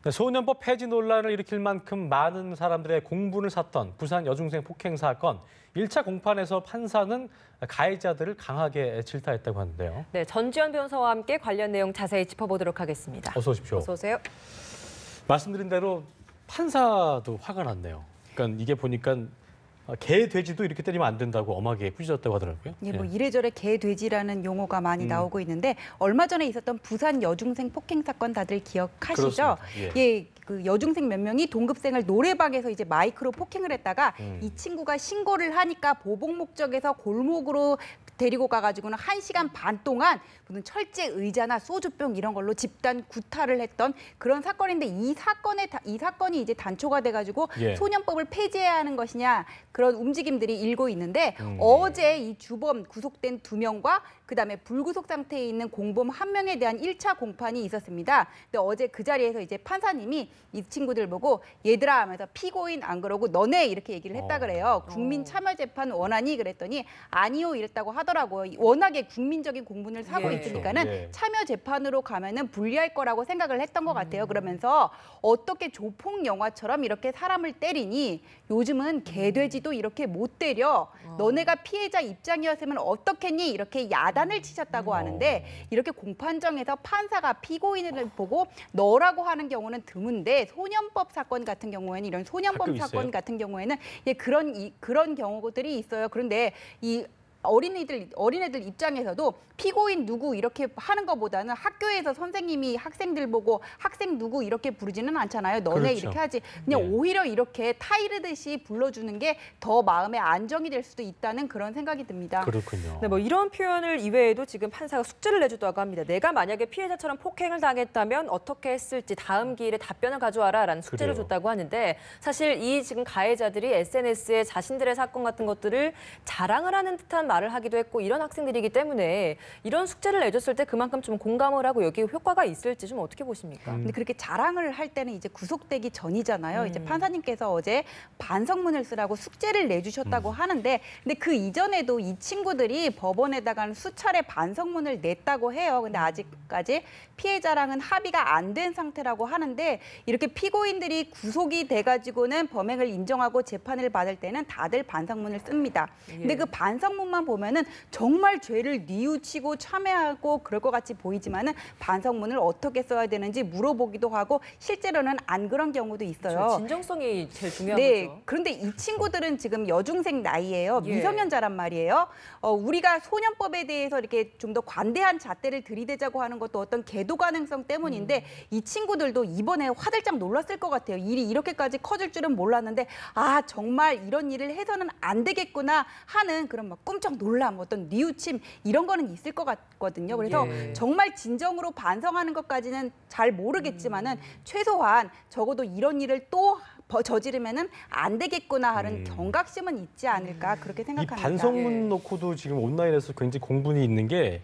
네, 소년법 폐지 논란을 일으킬 만큼 많은 사람들의 공분을 샀던 부산 여중생 폭행 사건 1차 공판에서 판사는 가해자들을 강하게 질타했다고 하는데요. 네, 전지현 변호사와 함께 관련 내용 자세히 짚어보도록 하겠습니다. 어서 오십시오. 어서 오세요. 말씀드린 대로 판사도 화가 났네요. 그러니까 이게 보니까 개, 돼지도 이렇게 때리면 안 된다고 엄하게 꾸짖었다고 하더라고요. 예, 뭐 이래저래 개, 돼지라는 용어가 많이 나오고 있는데 얼마 전에 있었던 부산 여중생 폭행 사건 다들 기억하시죠? 그렇습니다. 예, 그 여중생 몇 명이 동급생을 노래방에서 이제 마이크로 폭행을 했다가 이 친구가 신고를 하니까 보복 목적에서 골목으로 데리고 가가지고는 1시간 반 동안 무슨 철제 의자나 소주병 이런 걸로 집단 구타를 했던 그런 사건인데 이 사건이 이제 단초가 돼가지고 예. 소년법을 폐지해야 하는 것이냐 그런 움직임들이 일고 있는데 어제 이 주범 구속된 2명과 그다음에 불구속 상태에 있는 공범 1명에 대한 1차 공판이 있었습니다. 근데 어제 그 자리에서 이제 판사님이 이 친구들 보고 얘들아 하면서 피고인 안 그러고 너네 이렇게 얘기를 했다 그래요. 국민 참여 재판 원하니 그랬더니 아니요 이랬다고 하더라고요. 워낙에 국민적인 공분을 사고 예. 있으니까는 예. 참여 재판으로 가면은 불리할 거라고 생각을 했던 것 같아요. 그러면서 어떻게 조폭 영화처럼 이렇게 사람을 때리니 요즘은 개돼지도 이렇게 못 때려. 너네가 피해자 입장이었으면 어떻겠니? 이렇게 야단을 치셨다고 하는데 이렇게 공판정에서 판사가 피고인을 보고 너라고 하는 경우는 드문데 소년법 사건 같은 경우에는 이런 소년법 가끔 사건 있어요? 같은 경우에는 예, 그런 경우들이 있어요. 그런데 이 어린애들 입장에서도 피고인 누구 이렇게 하는 것보다는 학교에서 선생님이 학생들 보고 학생 누구 이렇게 부르지는 않잖아요. 너네 그렇죠. 이렇게 하지. 그냥 네. 오히려 이렇게 타이르듯이 불러주는 게 더 마음에 안정이 될 수도 있다는 그런 생각이 듭니다. 그렇군요. 네, 뭐 이런 표현을 이외에도 지금 판사가 숙제를 내주다고 합니다. 내가 만약에 피해자처럼 폭행을 당했다면 어떻게 했을지 다음 기일에 답변을 가져와라라는 숙제를 그래요. 줬다고 하는데 사실 이 지금 가해자들이 SNS에 자신들의 사건 같은 것들을 자랑을 하는 듯한 말을 하기도 했고 이런 학생들이기 때문에 이런 숙제를 내줬을 때 그만큼 좀 공감을 하고 여기 효과가 있을지 좀 어떻게 보십니까? 근데 그렇게 자랑을 할 때는 이제 구속되기 전이잖아요. 이제 판사님께서 어제 반성문을 쓰라고 숙제를 내주셨다고 하는데, 근데 그 이전에도 이 친구들이 법원에다가는 수차례 반성문을 냈다고 해요. 근데 아직까지 피해자랑은 합의가 안 된 상태라고 하는데 이렇게 피고인들이 구속이 돼가지고는 범행을 인정하고 재판을 받을 때는 다들 반성문을 씁니다. 근데 그 반성문만 보면은 정말 죄를 뉘우치고 참회하고 그럴 것 같이 보이지만은 반성문을 어떻게 써야 되는지 물어보기도 하고 실제로는 안 그런 경우도 있어요. 그렇죠. 진정성이 제일 중요한 네, 거죠. 그런데 이 친구들은 지금 여중생 나이예요. 예. 미성년자란 말이에요. 우리가 소년법에 대해서 이렇게 좀 더 관대한 잣대를 들이대자고 하는 것도 어떤 계도 가능성 때문인데 이 친구들도 이번에 화들짝 놀랐을 것 같아요. 일이 이렇게까지 커질 줄은 몰랐는데 아 정말 이런 일을 해서는 안 되겠구나 하는 그런 막 끔찍 놀람, 어떤 뉘우침 이런 거는 있을 것 같거든요. 그래서 예. 정말 진정으로 반성하는 것까지는 잘 모르겠지만은 최소한 적어도 이런 일을 또 저지르면은 안 되겠구나 하는 경각심은 있지 않을까 그렇게 이 생각합니다. 반성문 놓고도 지금 온라인에서 굉장히 공분이 있는 게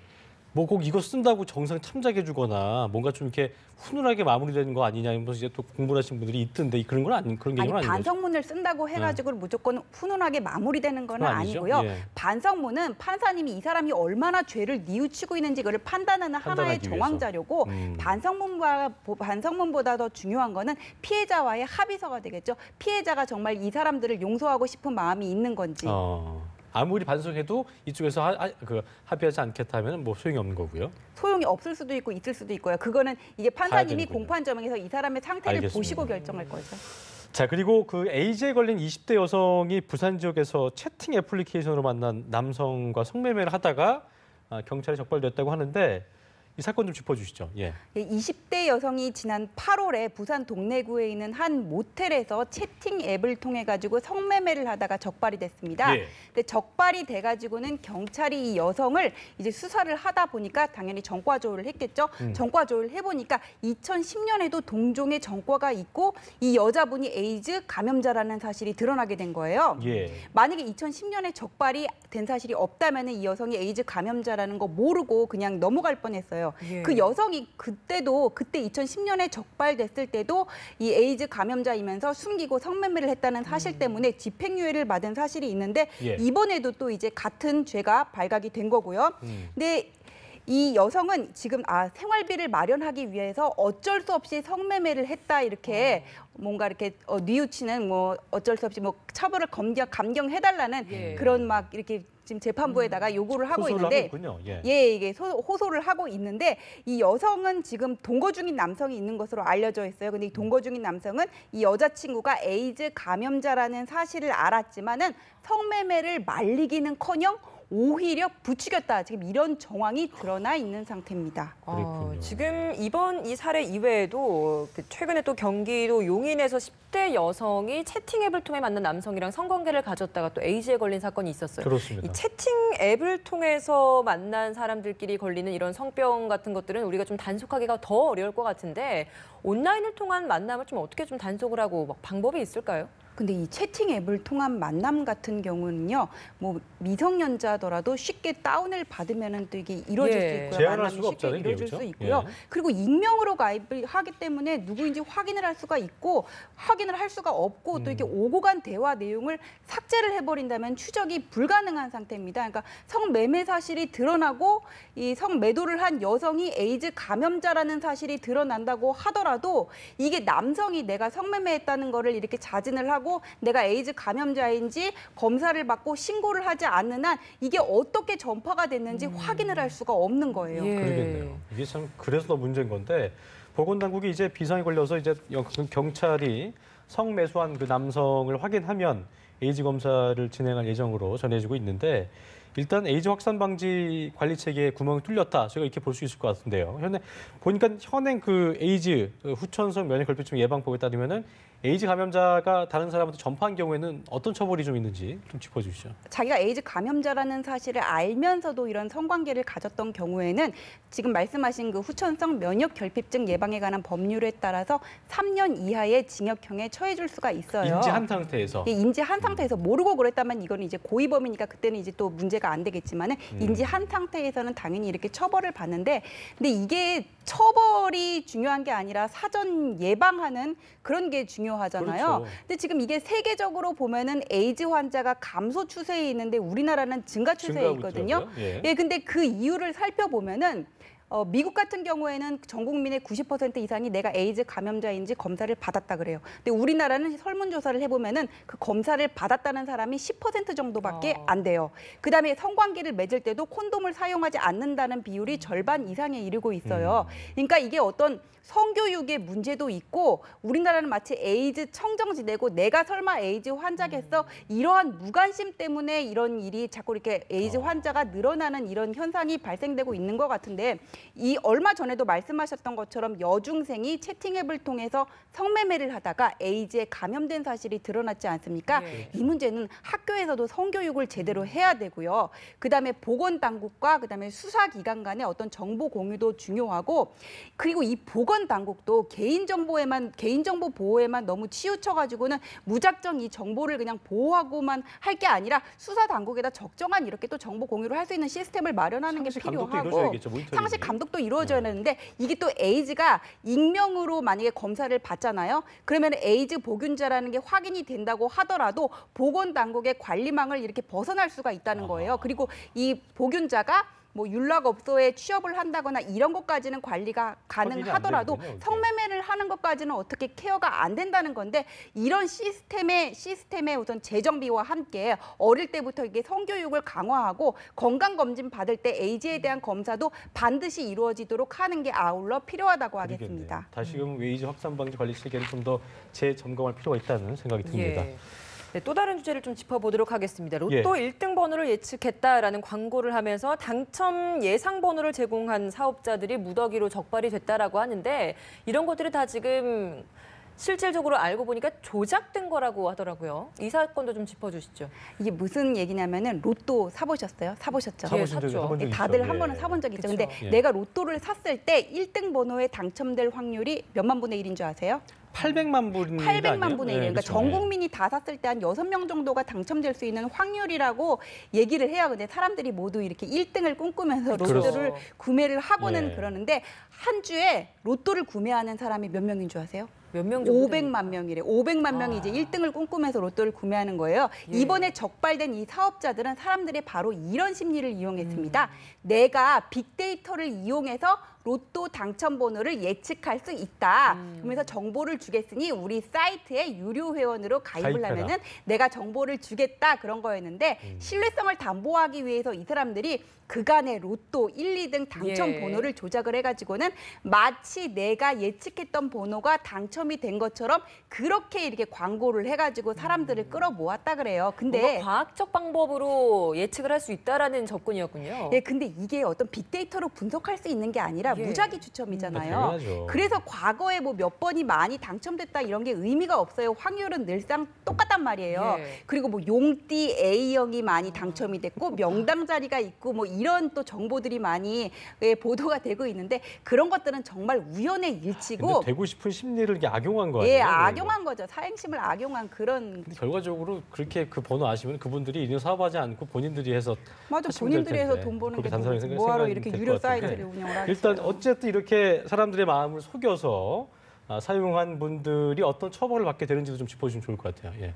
뭐 꼭 이거 쓴다고 정상 참작해주거나 뭔가 좀 이렇게 훈훈하게 마무리되는 거 아니냐 이러면서 이제 또 공분하신 분들이 있던데 그런 건 그런 개념은 아닌 거죠? 반성문을 쓴다고 해가지고 무조건 훈훈하게 마무리되는 건 그건 아니죠? 아니고요. 예. 반성문은 판사님이 이 사람이 얼마나 죄를 뉘우치고 있는지 그걸 판단하는 하나의 판단하기 정황 위해서. 자료고 반성문보다 더 중요한 거는 피해자와의 합의서가 되겠죠. 피해자가 정말 이 사람들을 용서하고 싶은 마음이 있는 건지. 아무리 반성해도 이쪽에서 합의하지 않겠다면 뭐 소용이 없는 거고요. 소용이 없을 수도 있고 있을 수도 있고요. 그거는 이제 판사님이 되는군요. 공판점에서 이 사람의 상태를 알겠습니다. 보시고 결정할 거죠. 자, 그리고 그 에이즈에 걸린 20대 여성이 부산 지역에서 채팅 애플리케이션으로 만난 남성과 성매매를 하다가 경찰에 적발됐다고 하는데 이 사건 좀 짚어주시죠. 예. 20대 여성이 지난 8월에 부산 동래구에 있는 한 모텔에서 채팅 앱을 통해 가지고 성매매를 하다가 적발이 됐습니다. 예. 근데 적발이 돼 가지고는 경찰이 이 여성을 이제 수사를 하다 보니까 당연히 전과 조회를 했겠죠. 전과 조회를 해보니까 2010년에도 동종의 전과가 있고 이 여자분이 에이즈 감염자라는 사실이 드러나게 된 거예요. 예. 만약에 2010년에 적발이 된 사실이 없다면 이 여성이 에이즈 감염자라는 거 모르고 그냥 넘어갈 뻔했어요. 예. 그 여성이 그때 2010년에 적발됐을 때도 이 에이즈 감염자이면서 숨기고 성매매를 했다는 사실 때문에 집행유예를 받은 사실이 있는데 예. 이번에도 또 이제 같은 죄가 발각이 된 거고요. 근데 이 여성은 지금 생활비를 마련하기 위해서 어쩔 수 없이 성매매를 했다 이렇게 뭔가 이렇게 뉘우치는 뭐 어쩔 수 없이 뭐 처벌을 감경해달라는 예. 그런 막 이렇게 지금 재판부에다가 요구를 하고 호소를 있는데 하고 있군요. 예. 이게 호소를 하고 있는데 이 여성은 지금 동거 중인 남성이 있는 것으로 알려져 있어요. 근데 이 동거 중인 남성은 이 여자친구가 에이즈 감염자라는 사실을 알았지만은 성매매를 말리기는커녕 오히려 부추겼다. 지금 이런 정황이 드러나 있는 상태입니다. 그렇군요. 지금 이번 이 사례 이외에도 최근에 또 경기도 용인에서 10대 여성이 채팅 앱을 통해 만난 남성이랑 성관계를 가졌다가 또 에이즈에 걸린 사건이 있었어요. 그렇습니다. 이 채팅 앱을 통해서 만난 사람들끼리 걸리는 이런 성병 같은 것들은 우리가 좀 단속하기가 더 어려울 것 같은데 온라인을 통한 만남을 좀 어떻게 좀 단속을 하고 막 방법이 있을까요? 근데 이 채팅 앱을 통한 만남 같은 경우는요, 뭐 미성년자더라도 쉽게 다운을 받으면은 또 이게 이루어질 예. 수 있고요. 제한할 만남이 수가 쉽게 없잖아요, 이루어질 그죠? 수 있고요. 예. 그리고 익명으로 가입을 하기 때문에 누구인지 확인을 할 수가 있고 확인을 할 수가 없고 또 이렇게 오고 간 대화 내용을 삭제를 해버린다면 추적이 불가능한 상태입니다. 그러니까 성매매 사실이 드러나고 이 성매도를 한 여성이 에이즈 감염자라는 사실이 드러난다고 하더라도 이게 남성이 내가 성매매했다는 거를 이렇게 자진을 하고 내가 에이즈 감염자인지 검사를 받고 신고를 하지 않는 한 이게 어떻게 전파가 됐는지 확인을 할 수가 없는 거예요. 예. 그러겠네요. 이게 참 그래서 더 문제인 건데 보건당국이 이제 비상이 걸려서 이제 경찰이 성매수한 그 남성을 확인하면 에이즈 검사를 진행할 예정으로 전해지고 있는데 일단 에이즈 확산 방지 관리 체계에 구멍이 뚫렸다. 저희가 이렇게 볼 수 있을 것 같은데요. 보니까 현행 그 에이즈 후천성 면역결핍증 예방법에 따르면은 에이즈 감염자가 다른 사람한테 전파한 경우에는 어떤 처벌이 좀 있는지 좀 짚어주시죠. 자기가 에이즈 감염자라는 사실을 알면서도 이런 성관계를 가졌던 경우에는 지금 말씀하신 그 후천성 면역결핍증 예방에 관한 법률에 따라서 3년 이하의 징역형에 처해줄 수가 있어요. 인지한 상태에서. 인지한 상태에서 모르고 그랬다면 이거는 이제 고의범이니까 그때는 이제 또 문제가 안 되겠지만은 인지한 상태에서는 당연히 이렇게 처벌을 받는데 근데 이게 처벌이 중요한 게 아니라 사전 예방하는 그런 게 중요하잖아요. 그렇죠. 근데 지금 이게 세계적으로 보면은 에이즈 환자가 감소 추세에 있는데 우리나라는 증가 추세에 증가하고 있거든요. 있더라고요. 예. 예, 근데 그 이유를 살펴보면은 미국 같은 경우에는 전 국민의 90% 이상이 내가 에이즈 감염자인지 검사를 받았다 그래요. 근데 우리나라는 설문조사를 해보면은 그 검사를 받았다는 사람이 10% 정도밖에 안 돼요. 그다음에 성관계를 맺을 때도 콘돔을 사용하지 않는다는 비율이 절반 이상에 이르고 있어요. 그러니까 이게 어떤 성교육의 문제도 있고 우리나라는 마치 에이즈 청정지대고 내가 설마 에이즈 환자겠어 이러한 무관심 때문에 이런 일이 자꾸 이렇게 에이즈 환자가 늘어나는 이런 현상이 발생되고 있는 것 같은데 이 얼마 전에도 말씀하셨던 것처럼 여중생이 채팅앱을 통해서 성매매를 하다가 에이즈에 감염된 사실이 드러났지 않습니까? 네. 이 문제는 학교에서도 성교육을 제대로 해야 되고요. 그다음에 보건당국과 그다음에 수사기관 간의 어떤 정보 공유도 중요하고 그리고 이 보건당국도 개인정보 보호에만 너무 치우쳐가지고는 무작정 이 정보를 그냥 보호하고만 할 게 아니라 수사당국에다 적정한 이렇게 또 정보 공유를 할 수 있는 시스템을 마련하는 게 상시 감독도 필요하고 이루어져야겠죠, 모니터링이. 상시 감독도 이루어져야 되는데 이게 또 에이즈가 익명으로 만약에 검사를 받잖아요. 그러면 에이즈 보균자라는 게 확인이 된다고 하더라도 보건당국의 관리망을 이렇게 벗어날 수가 있다는 거예요. 그리고 이 보균자가 뭐 윤락업소에 취업을 한다거나 이런 것까지는 관리가 가능하더라도 되는군요, 이게. 성매매를 하는 것까지는 어떻게 케어가 안 된다는 건데 이런 시스템의 우선 재정비와 함께 어릴 때부터 이게 성교육을 강화하고 건강검진 받을 때 에이즈에 대한 검사도 반드시 이루어지도록 하는 게 아울러 필요하다고 하겠습니다. 그러겠네요. 다시금 에이즈 확산 방지 관리 체계를 좀 더 재점검할 필요가 있다는 생각이 듭니다. 예. 네, 또 다른 주제를 좀 짚어보도록 하겠습니다. 로또 예. 1등 번호를 예측했다라는 광고를 하면서 당첨 예상 번호를 제공한 사업자들이 무더기로 적발이 됐다라고 하는데 이런 것들이 다 지금 실질적으로 알고 보니까 조작된 거라고 하더라고요. 이 사건도 좀 짚어주시죠. 이게 무슨 얘기냐면은 로또 사보셨어요? 사보셨죠? 사보신 적이 샀죠. 사본 적이 다들 있죠. 한 예. 번은 사본 적 있죠. 근데 그쵸. 예. 내가 로또를 샀을 때 1등 번호에 당첨될 확률이 몇만 분의 1인 줄 아세요? 800만 분이 800만 분의 1. 그러니까 그렇죠. 전 국민이 다 샀을 때 한 6명 정도가 당첨될 수 있는 확률이라고 얘기를 해요. 근데 사람들이 모두 이렇게 1등을 꿈꾸면서 로또를 그렇죠. 구매를 하고는 예. 그러는데 한 주에 로또를 구매하는 사람이 몇 명인 줄 아세요? 몇 명 정도? 500만 명이래. 500만 명이 이제 1등을 꿈꾸면서 로또를 구매하는 거예요. 예. 이번에 적발된 이 사업자들은 사람들이 바로 이런 심리를 이용했습니다. 내가 빅데이터를 이용해서 로또 당첨 번호를 예측할 수 있다. 그러면서 정보를 주겠으니 우리 사이트에 유료 회원으로 가입을 가입해라. 하면은 내가 정보를 주겠다 그런 거였는데 신뢰성을 담보하기 위해서 이 사람들이 그간의 로또 1, 2등 당첨 예. 번호를 조작을 해가지고는 마치 내가 예측했던 번호가 당첨이 된 것처럼 그렇게 이렇게 광고를 해가지고 사람들을 끌어모았다 그래요. 근데 뭔가 과학적 방법으로 예측을 할 수 있다라는 접근이었군요. 예, 근데 이게 어떤 빅데이터로 분석할 수 있는 게 아니라 예. 무작위 추첨이잖아요. 당연하죠. 그래서 과거에 뭐 몇 번이 많이 당첨됐다 이런 게 의미가 없어요. 확률은 늘상 똑같단 말이에요. 예. 그리고 뭐 용띠 A형이 많이 당첨이 됐고 명당 자리가 있고 뭐 이런 또 정보들이 많이 보도가 되고 있는데 그런 것들은 정말 우연의 일치고 근데 되고 싶은 심리를 이게 악용한 거 아니에요? 예, 그런 거. 악용한 거죠. 사행심을 악용한 그런 근데 결과적으로 그렇게 그 번호 아시면 그분들이 이런 사업하지 않고 본인들이 해서 맞아 하시면 될 본인들이 해서 텐데. 돈 버는 그렇게 게 단순하게 뭐하러 생각하면 이렇게 될 유료 것 같은데. 사이트를 운영을 하겠어요. 일단 어쨌든 이렇게 사람들의 마음을 속여서 사용한 분들이 어떤 처벌을 받게 되는지도 좀 짚어주시면 좋을 것 같아요. 예.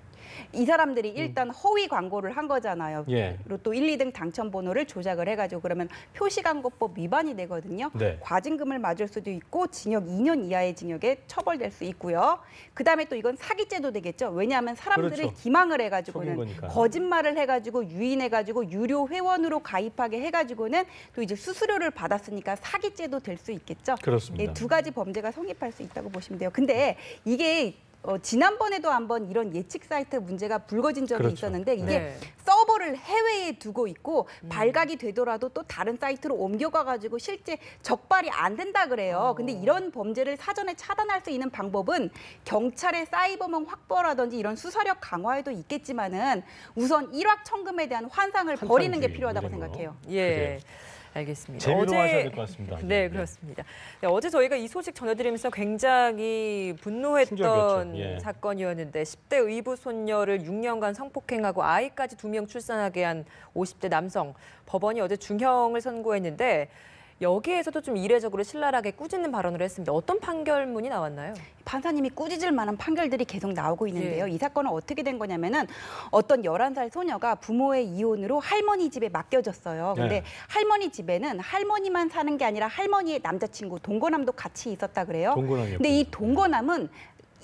이 사람들이 일단 허위 광고를 한 거잖아요. 예. 로또 1, 2등 당첨 번호를 조작을 해가지고 그러면 표시광고법 위반이 되거든요. 네. 과징금을 맞을 수도 있고 징역 2년 이하의 징역에 처벌될 수 있고요. 그다음에 또 이건 사기죄도 되겠죠. 왜냐하면 사람들을 그렇죠. 기망을 속인 해가지고는 거니까. 거짓말을 해가지고 유인해가지고 유료 회원으로 가입하게 해가지고는 또 이제 수수료를 받았으니까 사기죄도 될 수 있겠죠. 그렇습니다. 두 가지 범죄가 성립할 수 있다고 보시면 돼요. 근데 이게 지난번에도 한번 이런 예측 사이트 문제가 불거진 적이 그렇죠. 있었는데 이게 네. 서버를 해외에 두고 있고 발각이 되더라도 또 다른 사이트로 옮겨가가지고 실제 적발이 안 된다 그래요. 근데 이런 범죄를 사전에 차단할 수 있는 방법은 경찰의 사이버망 확보라든지 이런 수사력 강화에도 있겠지만은 우선 일확천금에 대한 환상을 버리는 게 한탕주의 필요하다고 이런 거. 생각해요. 예. 그래요. 알겠습니다. 재미로 하셔야 될 것 같습니다. 네, 예. 그렇습니다. 네, 어제 저희가 이 소식 전해드리면서 굉장히 분노했던 충격이었죠. 예. 사건이었는데 10대 의붓 손녀를 6년간 성폭행하고 아이까지 2명 출산하게 한 50대 남성. 법원이 어제 중형을 선고했는데 여기에서도 좀 이례적으로 신랄하게 꾸짖는 발언을 했습니다. 어떤 판결문이 나왔나요? 판사님이 꾸짖을 만한 판결들이 계속 나오고 있는데요. 예. 이 사건은 어떻게 된 거냐면은 어떤 11살 소녀가 부모의 이혼으로 할머니 집에 맡겨졌어요. 근데 네. 할머니 집에는 할머니만 사는 게 아니라 할머니의 남자친구 동거남도 같이 있었다 그래요. 동거남이었군요. 근데 이 동거남은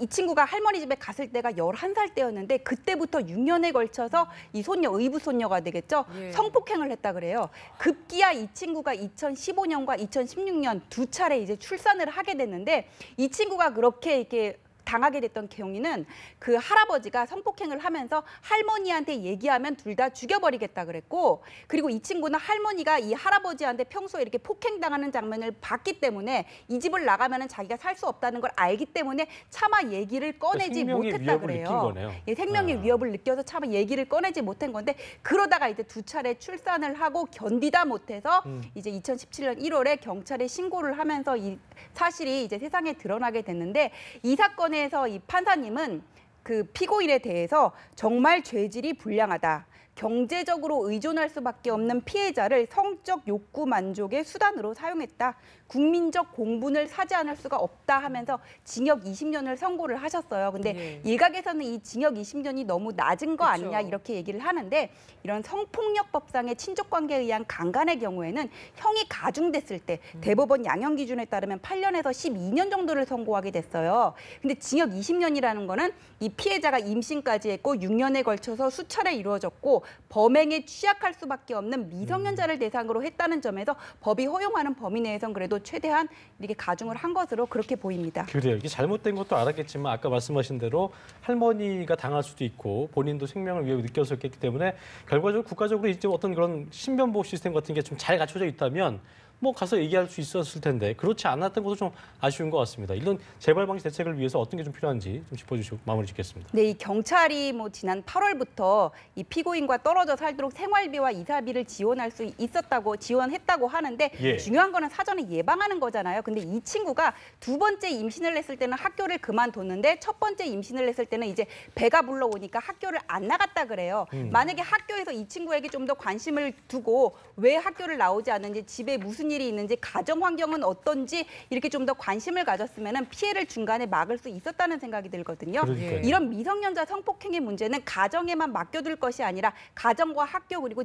이 친구가 할머니 집에 갔을 때가 11살 때였는데 그때부터 6년에 걸쳐서 이 손녀, 의붓 손녀가 되겠죠. 예. 성폭행을 했다 그래요. 급기야 이 친구가 2015년과 2016년 두 차례 이제 출산을 하게 됐는데 이 친구가 그렇게 이렇게 당하게 됐던 경위는 그 할아버지가 성폭행을 하면서 할머니한테 얘기하면 둘 다 죽여버리겠다 그랬고 그리고 이 친구는 할머니가 이 할아버지한테 평소에 이렇게 폭행당하는 장면을 봤기 때문에 이 집을 나가면 자기가 살 수 없다는 걸 알기 때문에 차마 얘기를 꺼내지 생명의 못했다 위협을 그래요. 느낀 거네요. 예, 생명의 아. 위협을 느껴서 차마 얘기를 꺼내지 못한 건데 그러다가 이제 두 차례 출산을 하고 견디다 못해서 이제 2017년 1월에 경찰에 신고를 하면서 이 사실이 이제 세상에 드러나게 됐는데 이 사건에서 이 판사님은 그 피고인에 대해서 정말 죄질이 불량하다. 경제적으로 의존할 수밖에 없는 피해자를 성적 욕구 만족의 수단으로 사용했다. 국민적 공분을 사지 않을 수가 없다 하면서 징역 20년을 선고를 하셨어요. 근데 예. 일각에서는 이 징역 20년이 너무 낮은 거 그렇죠. 아니냐 이렇게 얘기를 하는데 이런 성폭력법상의 친족관계에 의한 강간의 경우에는 형이 가중됐을 때 대법원 양형 기준에 따르면 8년에서 12년 정도를 선고하게 됐어요. 근데 징역 20년이라는 거는 이 피해자가 임신까지 했고 6년에 걸쳐서 수차례 이루어졌고 범행에 취약할 수밖에 없는 미성년자를 대상으로 했다는 점에서 법이 허용하는 범위 내에선 그래도 최대한 이렇게 가중을 한 것으로 그렇게 보입니다. 그래요. 이게 잘못된 것도 알았겠지만 아까 말씀하신 대로 할머니가 당할 수도 있고 본인도 생명을 위협을 느꼈었기 때문에 결과적으로 국가적으로 이제 어떤 그런 신변보호 시스템 같은 게 좀 잘 갖춰져 있다면 뭐 가서 얘기할 수 있었을 텐데 그렇지 않았던 것도 좀 아쉬운 것 같습니다. 이런 재발 방지 대책을 위해서 어떤 게 좀 필요한지 좀 짚어주시고 마무리 짓겠습니다. 네, 이 경찰이 뭐 지난 8월부터 이 피고인과 떨어져 살도록 생활비와 이사비를 지원했다고 하는데 예. 중요한 거는 사전에 예방하는 거잖아요. 근데 이 친구가 두 번째 임신을 했을 때는 학교를 그만뒀는데 첫 번째 임신을 했을 때는 이제 배가 불러오니까 학교를 안 나갔다 그래요. 만약에 학교에서 이 친구에게 좀 더 관심을 두고 왜 학교를 나오지 않는지, 집에 무슨 일이 있는지, 가정 환경은 어떤지 이렇게 좀 더 관심을 가졌으면 피해를 중간에 막을 수 있었다는 생각이 들거든요. 그러니까요. 이런 미성년자 성폭행의 문제는 가정에만 맡겨둘 것이 아니라 가정과 학교 그리고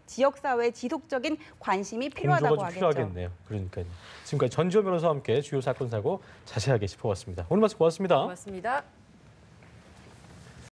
지역사회의 지속적인 관심이 필요하다고 공조가 좀 하겠죠. 필요하겠네요. 그러니까요. 지금까지 전지현 변호사와 함께 주요 사건 사고 자세하게 짚어봤습니다. 오늘 말씀 고맙습니다. 고맙습니다.